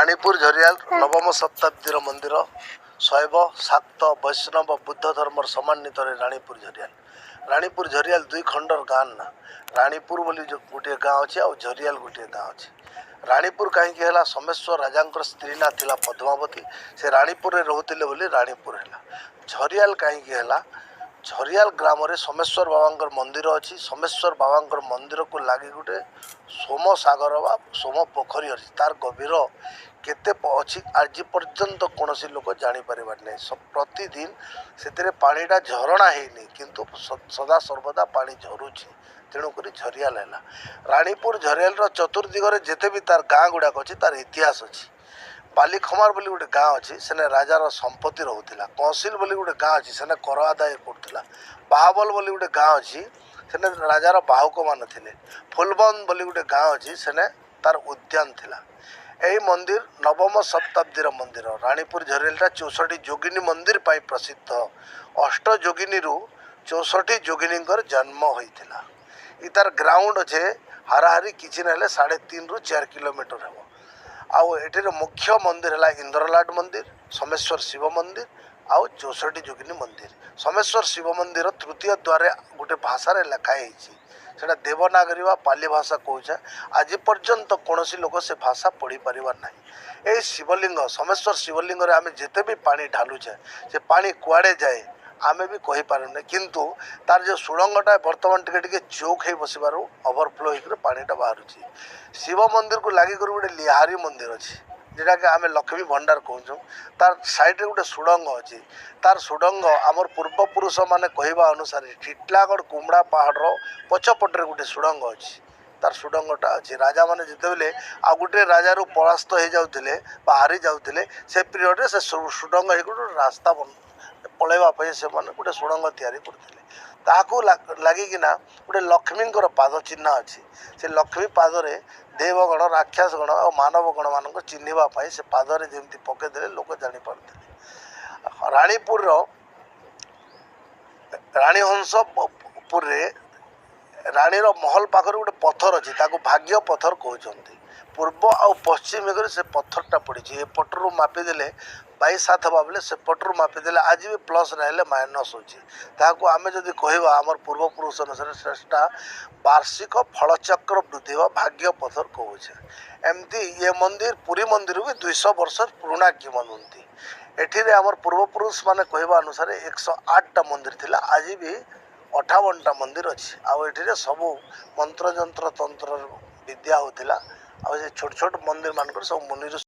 राणीपुर झरियाल नवम शताब्दी मंदिर शैव शाक्त वैष्णव बुद्ध धर्म सम्मानित राणीपुर झरियाल। राणीपुर झरियाल दुई खंडर गाँ ना राणीपुर बोली गोटे गाँव अच्छे आ झरियाल गोटे गाँव अच्छे। राणीपुर कहीं सोमेश्वर राजा स्त्री ना थिला पद्मावती से राणीपुर रे रोहुतिले बोली राणीपुर है। झरियाल कहीं झरियाल ग्राम रे सोमेश्वर बाबा मंदिर अच्छी। सोमेश्वर बाबा मंदिर को लगी गोटे सोम सागर बा सोम पोखरी अच्छी। तार गभीर केते अच्छी आज पर्यंत कौन लोक जापर नहीं। प्रतिदिन से पानीटा झरणा है किंतु सदा सर्वदा पानी झरुची। तेणुक झरियाल है। राणीपुर झरियाल चतुर्दिगरे जिते भी तार गाँ गुड़ाक अच्छी तार इतिहास अच्छी। बालीखमार बोली गोटे गाँ अच्छी सेने राजार संपत्ति रोला। कंसिल बोली गोटे गाँ अच्छी सेने कर आदाय करुला। बाहाबल बोली गोटे गाँ अच्छी सेने राजार बाहुक मान थे। फुलबंद बोली गोटे गाँ अच्छी सेने तार उद्यान थिला। यही मंदिर नवम शताब्दी मंदिर। राणीपुर झरियालटा 64 जोगिनी मंदिर पाई प्रसिद्ध। अष्ट जोगिनी 64 जोगिनी जन्म होता। इतार ग्राउंड अच्छे हाराहारी किसी ना 3.5 ରୁ 4 किलोमीटर हे। आउ एठे मुख्य मंदिर है इंद्रलाट मंदिर, सोमेश्वर शिव मंदिर आउ 64 जोगिनी मंदिर। सोमेश्वर शिव मंदिर तृतीय द्वार गोटे भाषा लिखाई सेटा देवनागरी वा पाली भाषा कौचे। आज पर्यंत कौन लोक से भाषा पढ़ी पार ना। यही शिवलिंग सोमेश्वर शिवलिंग आम जिते भी पानी ढालुचे से पानी कुआड़े जाए आमे भी कही पारे किंतु तार जो सुड़ंगटा बर्तमान टिके चौक हो बसबार ओवरफ्लो होकर पानीटा बाहर। शिव मंदिर को लगी गोटे लिहारी मंदिर अच्छी जोटा कि आम लक्ष्मी भंडार कहूँ। तार साइड गोटे सुड़ंग अच्छी। तार सुड़ंग आमर पूर्वपुरुष मैंने कहवा अनुसार टिटलागढ़ कुमड़ा पहाड़ पछपटे गोटे सुड़ंग अच्छी। तार सुड़ंगटा अच्छी राजा मैंने जिते आ गोटे राजार परास्त हो जाते हारी जाते से पीरियड से सुड़ंग हो रास्ता पलैवाई से गोटे सुड़ंग तैयारी करते लगिकिना गोटे लक्ष्मींकर पाद चिन्ह अच्छी। से लक्ष्मी पादरे देवगण राक्षसगण और मानवगण मान चिन्हवाई से पादरे जमी पकईदे लोक जापर। राणीपुर राणीहंसपुर राणीर महल पाखर गोटे पत्थर अच्छी भाग्य पत्थर कहते। पूर्व आ पश्चिम से पत्थरटा पड़ी एपटू मापिदेले 22/7 हवा बेले से पटरू मापिदेले आज भी प्लस ना माइनस हो। आम जदि कहवा आम पूर्वपुरुष अनुसार श्रेष्ठा वार्षिक फलचक्र वृद्धि व भाग्य पत्थर कहे। एमती ये मंदिर पुरी मंदिर भी 200 वर्ष पुराणा किंवदंती। एठी आमर पूर्वपुरुष माने कहवा अनुसार 108टा मंदिर थिला। आज भी 58टा मंदिर अच्छी। आठे सबू मंत्र जंत्र तंत्र विद्या होता। छोट छोट मंदिर मानक सब मुनि